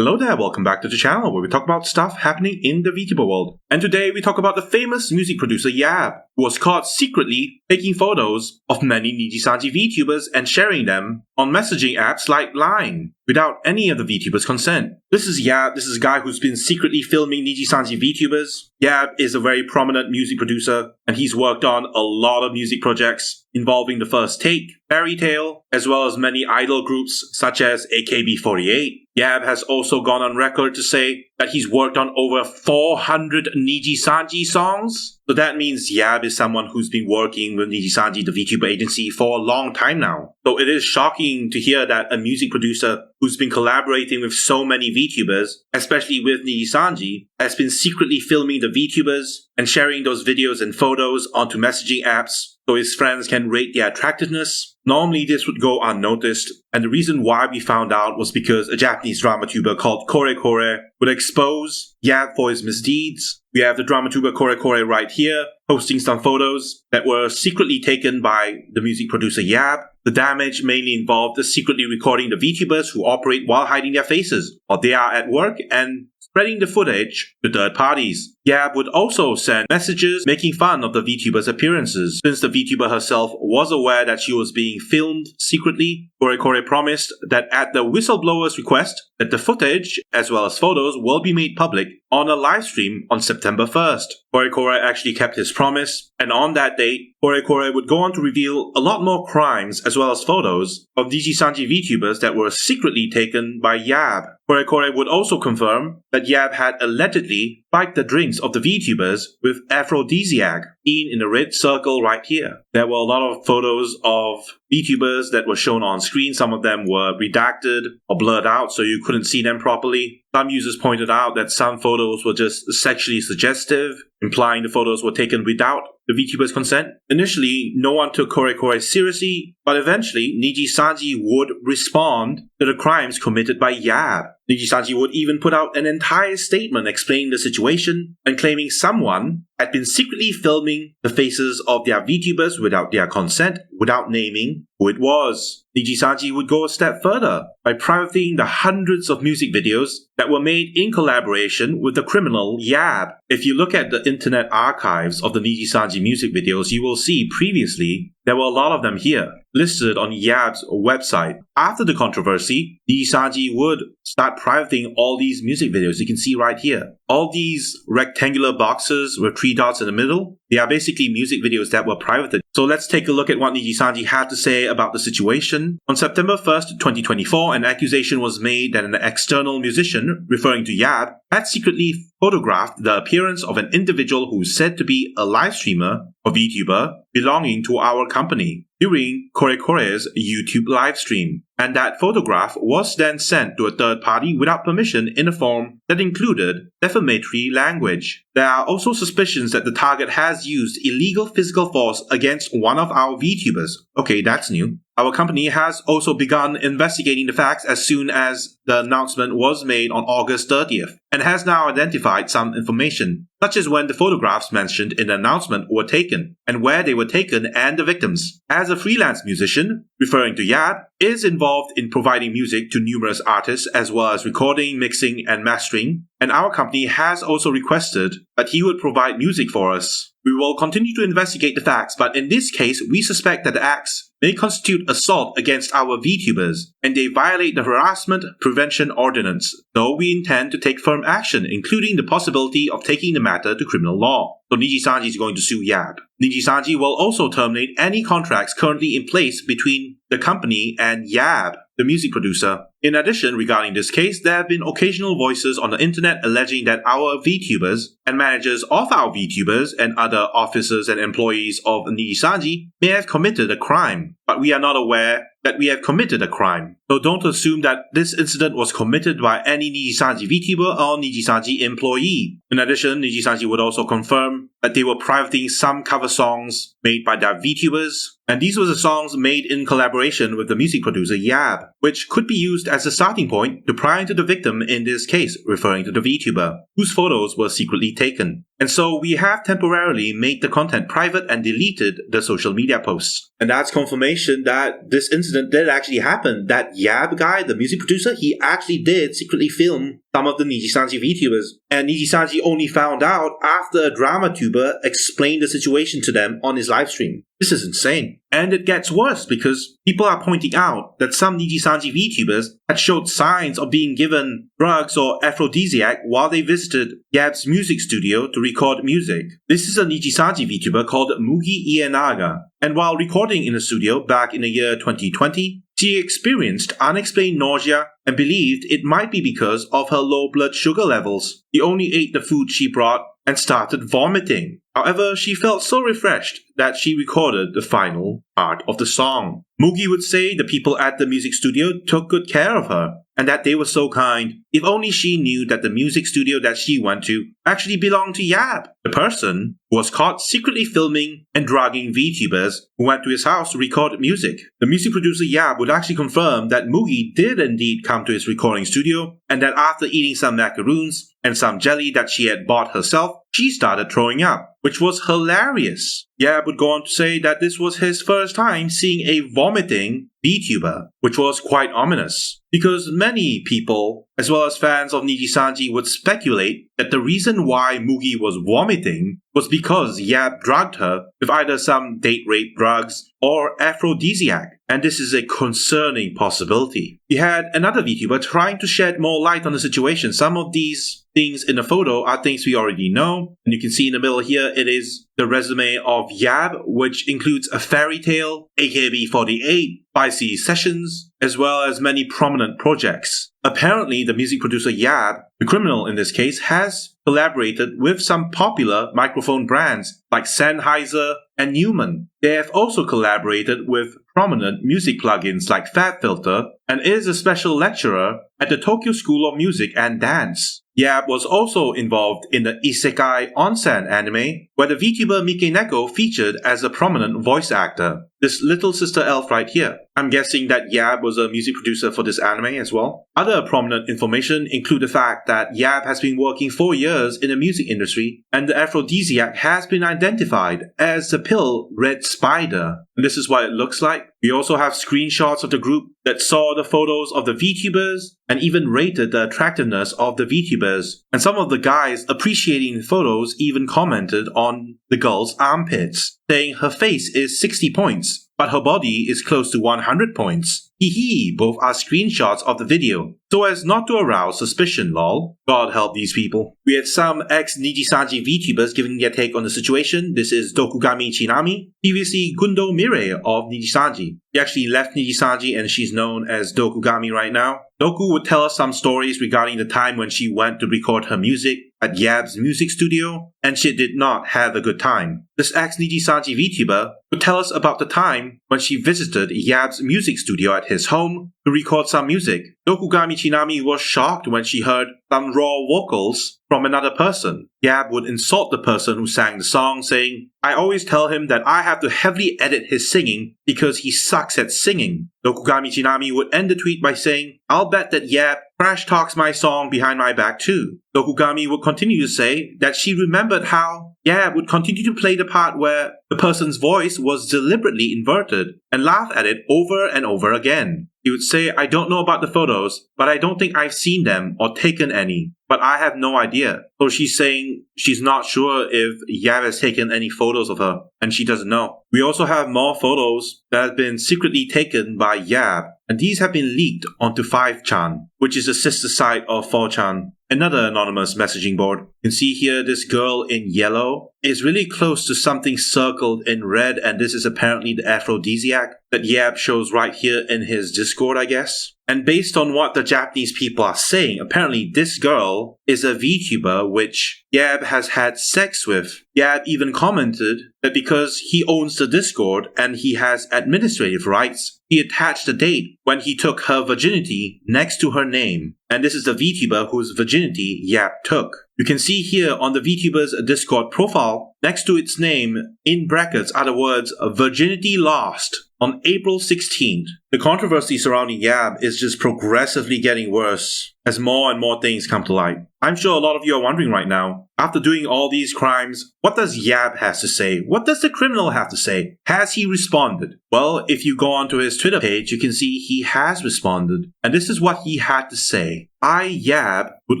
Hello there, welcome back to the channel where we talk about stuff happening in the VTuber world. And today we talk about the famous music producer YAB, who was caught secretly taking photos of many Nijisanji VTubers and sharing them on messaging apps like Line, without any of the VTubers' consent. This is YAB, this is a guy who's been secretly filming Nijisanji VTubers. YAB is a very prominent music producer, and he's worked on a lot of music projects involving The First Take, Fairy Tale, as well as many idol groups such as AKB48. YAB has also gone on record to say that he's worked on over 400 Nijisanji songs. So that means YAB is someone who's been working with Nijisanji, the VTuber agency, for a long time now. So it is shocking to hear that a music producer who's been collaborating with so many VTubers, especially with Nijisanji, has been secretly filming the VTubers and sharing those videos and photos onto messaging apps so his friends can rate their attractiveness. Normally this would go unnoticed, and the reason why we found out was because a Japanese dramatuber called Korekore would expose YAB for his misdeeds. We have the dramatuber Korekore right here, posting some photos that were secretly taken by the music producer YAB. The damage mainly involved secretly recording the VTubers who operate while hiding their faces, while they are at work, and spreading the footage to third parties. YAB would also send messages making fun of the VTuber's appearances. Since the VTuber herself was aware that she was being filmed secretly, Korekore promised that at the whistleblower's request, that the footage, as well as photos, will be made public on a livestream on September 1st. Korekore actually kept his promise, and on that date, Korekore would go on to reveal a lot more crimes as well as photos of Nijisanji VTubers that were secretly taken by YAB. Korekore would also confirm that YAB had allegedly spiked the drinks of the VTubers with aphrodisiac, seen in the red circle right here. There were a lot of photos of VTubers that were shown on screen. Some of them were redacted or blurred out so you couldn't see them properly. Some users pointed out that some photos were just sexually suggestive, implying the photos were taken without the VTuber's consent. Initially, no one took Korekore seriously, but eventually Nijisanji would respond to the crimes committed by YAB. Nijisanji would even put out an entire statement explaining the situation and claiming someone had been secretly filming the faces of their VTubers without their consent, without naming who it was. Nijisanji would go a step further by privating the hundreds of music videos that were made in collaboration with the criminal YAB. If you look at the internet archives of the Nijisanji music videos, you will see previously there were a lot of them here, listed on YAB's website. After the controversy, Nijisanji would start privating all these music videos. You can see right here. All these rectangular boxes with 3 dots in the middle, they are basically music videos that were privated. So let's take a look at what Nijisanji had to say about the situation. On September 1st, 2024, an accusation was made that an external musician, referring to YAB, had secretly photographed the appearance of an individual who is said to be a live streamer or VTuber belonging to our company during Korekore's YouTube livestream, and that photograph was then sent to a third party without permission in a form that included defamatory language. There are also suspicions that the target has used illegal physical force against one of our VTubers. Okay, that's new. Our company has also begun investigating the facts as soon as the announcement was made on August 30th, and has now identified some information, such as when the photographs mentioned in the announcement were taken, and where they were taken, and the victims. As a freelance musician, referring to YAB, is involved in providing music to numerous artists as well as recording, mixing, and mastering, and our company has also requested that he would provide music for us. We will continue to investigate the facts, but in this case, we suspect that the acts may constitute assault against our VTubers, and they violate the Harassment Prevention Ordinance, though we intend to take firm action, including the possibility of taking the matter to criminal law. So Nijisanji is going to sue YAB. Nijisanji will also terminate any contracts currently in place between the company and YAB, the music producer. In addition, regarding this case, there have been occasional voices on the internet alleging that our VTubers and managers of our VTubers and other officers and employees of Nijisanji may have committed a crime, but we are not aware that we have committed a crime. So don't assume that this incident was committed by any Nijisanji VTuber or Nijisanji employee. In addition, Nijisanji would also confirm that they were pirating some cover songs made by the Vtubers, and these were the songs made in collaboration with the music producer YAB, which could be used as a starting point to pry into the victim in this case, referring to the VTuber, whose photos were secretly taken. And so we have temporarily made the content private and deleted the social media posts. And that's confirmation that this incident did actually happen. That YAB guy, the music producer, he actually did secretly film some of the Nijisanji VTubers. And Nijisanji only found out after a dramatuber explained the situation to them on his livestream. This is insane. And it gets worse because people are pointing out that some Nijisanji VTubers had showed signs of being given drugs or aphrodisiac while they visited YAB's music studio to record music. This is a Nijisanji VTuber called Mugi Ienaga, and while recording in the studio back in the year 2020, she experienced unexplained nausea and believed it might be because of her low blood sugar levels. She only ate the food she brought and started vomiting. However, she felt so refreshed that she recorded the final part of the song. Mugi would say the people at the music studio took good care of her, and that they were so kind. If only she knew that the music studio that she went to actually belonged to YAB, the person who was caught secretly filming and drugging VTubers who went to his house to record music. The music producer YAB would actually confirm that Mugi did indeed come to his recording studio, and that after eating some macaroons and some jelly that she had bought herself, she started throwing up, which was hilarious. YAB would go on to say that this was his first time seeing a vomiting VTuber, which was quite ominous, because many people, as well as fans of Nijisanji, would speculate that the reason why Mugi was vomiting was because YAB drugged her with either some date rape drugs or aphrodisiac, and this is a concerning possibility. We had another VTuber trying to shed more light on the situation. Some of these things in the photo are things we already know, and you can see in the middle here it is the resume of YAB, which includes a fairy tale, AKB48, 5C sessions, as well as many prominent projects. Apparently, the music producer YAB, the criminal in this case, has collaborated with some popular microphone brands like Sennheiser and Newman. They have also collaborated with prominent music plugins like FabFilter and is a special lecturer at the Tokyo School of Music and Dance. YAB was also involved in the Isekai Onsen anime, where the VTuber Mikeneko featured as a prominent voice actor. This little sister elf right here. I'm guessing that YAB was a music producer for this anime as well. Other prominent information include the fact that YAB has been working for years in the music industry, and the aphrodisiac has been identified as the pill Red Spider. And this is what it looks like. We also have screenshots of the group that saw the photos of the VTubers and even rated the attractiveness of the VTubers. And some of the guys appreciating the photos even commented on the girl's armpits, saying her face is 60 points, but her body is close to 100 points. Hee, both are screenshots of the video, so as not to arouse suspicion, lol. God help these people. We had some ex-Nijisanji VTubers giving their take on the situation. This is Dokugami Chinami, previously Gundo Mirei of Nijisanji. She actually left Nijisanji and she's known as Dokugami right now. Doku would tell us some stories regarding the time when she went to record her music at YAB's music studio, and she did not have a good time. This ex-Nijisanji VTuber would tell us about the time when she visited YAB's music studio at his home to record some music. Dokugami Chinami was shocked when she heard some raw vocals from another person. YAB would insult the person who sang the song, saying, "I always tell him that I have to heavily edit his singing because he sucks at singing." Dokugami Chinami would end the tweet by saying, "I'll bet that YAB trash talks my song behind my back too." Dokugami would continue to say that she remembered how YAB would continue to play the part where the person's voice was deliberately inverted and laugh at it over and over again. He would say, "I don't know about the photos, but I don't think I've seen them or taken any. But I have no idea." So she's saying she's not sure if YAB has taken any photos of her, and she doesn't know. We also have more photos that have been secretly taken by YAB, and these have been leaked onto 5chan, which is a sister site of 4chan, another anonymous messaging board. You can see here this girl in yellow is really close to something circled in red, and this is apparently the aphrodisiac that YAB shows right here in his Discord, I guess. And based on what the Japanese people are saying, apparently this girl is a VTuber which YAB has had sex with. YAB even commented that because he owns the Discord and he has administrative rights, he attached a date when he took her virginity next to her name. And this is the VTuber whose virginity YAB took. You can see here on the VTuber's Discord profile, next to its name, in brackets are the words virginity lost on April 16th. The controversy surrounding YAB is just progressively getting worse as more and more things come to light. I'm sure a lot of you are wondering right now, after doing all these crimes, what does YAB have to say? What does the criminal have to say? Has he responded? Well, if you go onto his Twitter page, you can see he has responded. And this is what he had to say. I, YAB, would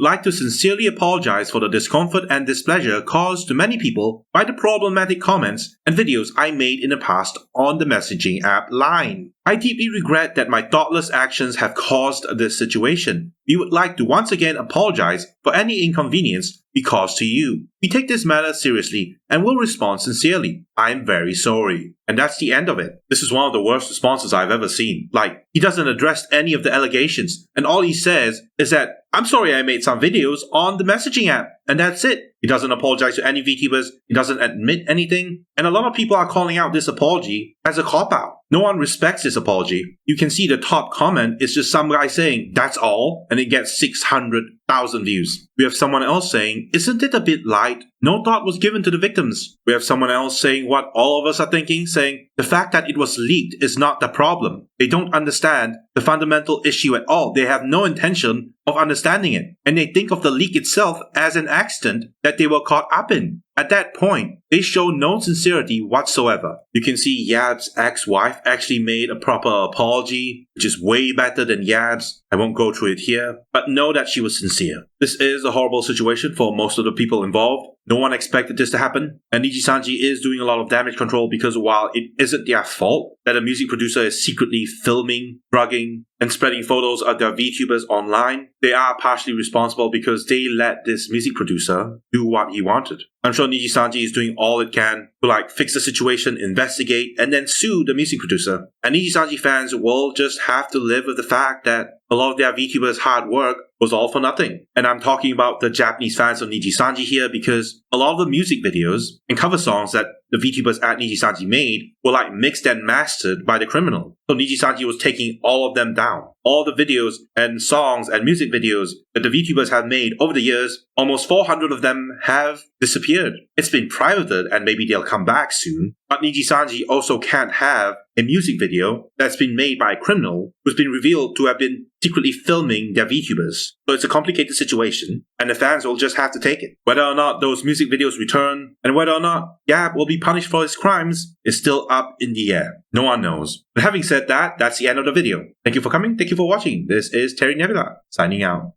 like to sincerely apologize for the discomfort and displeasure caused to many people by the problematic comments and videos I made in the past on the messaging app Line. I deeply regret that my thoughtless actions have caused this situation. We would like to once again apologize for any inconvenience we caused to you. We take this matter seriously and will respond sincerely. I'm very sorry. And that's the end of it. This is one of the worst responses I've ever seen. Like, he doesn't address any of the allegations, and all he says is that, I'm sorry I made some videos on the messaging app, and that's it. He doesn't apologize to any VTubers, he doesn't admit anything, and a lot of people are calling out this apology as a cop-out. No one respects this apology. You can see the top comment is just some guy saying, that's all, and it gets 600,000 views. We have someone else saying, isn't it a bit light? No thought was given to the victims. We have someone else saying what all of us are thinking, saying, the fact that it was leaked is not the problem. They don't understand the fundamental issue at all. They have no intention of understanding it. And they think of the leak itself as an accident that they were caught up in. At that point, they show no sincerity whatsoever. You can see YAB's ex-wife actually made a proper apology, which is way better than YAB's. I won't go through it here, but know that she was sincere. This is a horrible situation for most of the people involved. No one expected this to happen, and Nijisanji is doing a lot of damage control because while it isn't their fault that a music producer is secretly filming, drugging, and spreading photos of their VTubers online, they are partially responsible because they let this music producer do what he wanted. I'm sure Nijisanji is doing all it can to fix the situation, investigate, and then sue the music producer. And Nijisanji fans will just have to live with the fact that a lot of their VTubers' hard work was all for nothing. And I'm talking about the Japanese fans of Nijisanji here because a lot of the music videos and cover songs that the VTubers at Nijisanji made were mixed and mastered by the criminal. So Nijisanji was taking all of them down. All the videos and songs and music videos that the VTubers have made over the years, almost 400 of them have disappeared. It's been privated and maybe they'll come back soon. But Nijisanji also can't have a music video that's been made by a criminal who's been revealed to have been secretly filming their VTubers. So it's a complicated situation, and the fans will just have to take it. Whether or not those music videos return, and whether or not YAB will be punished for his crimes, is still up in the air. No one knows. But having said that, that's the end of the video. Thank you for coming, thank you for watching. This is Terry Nebula, signing out.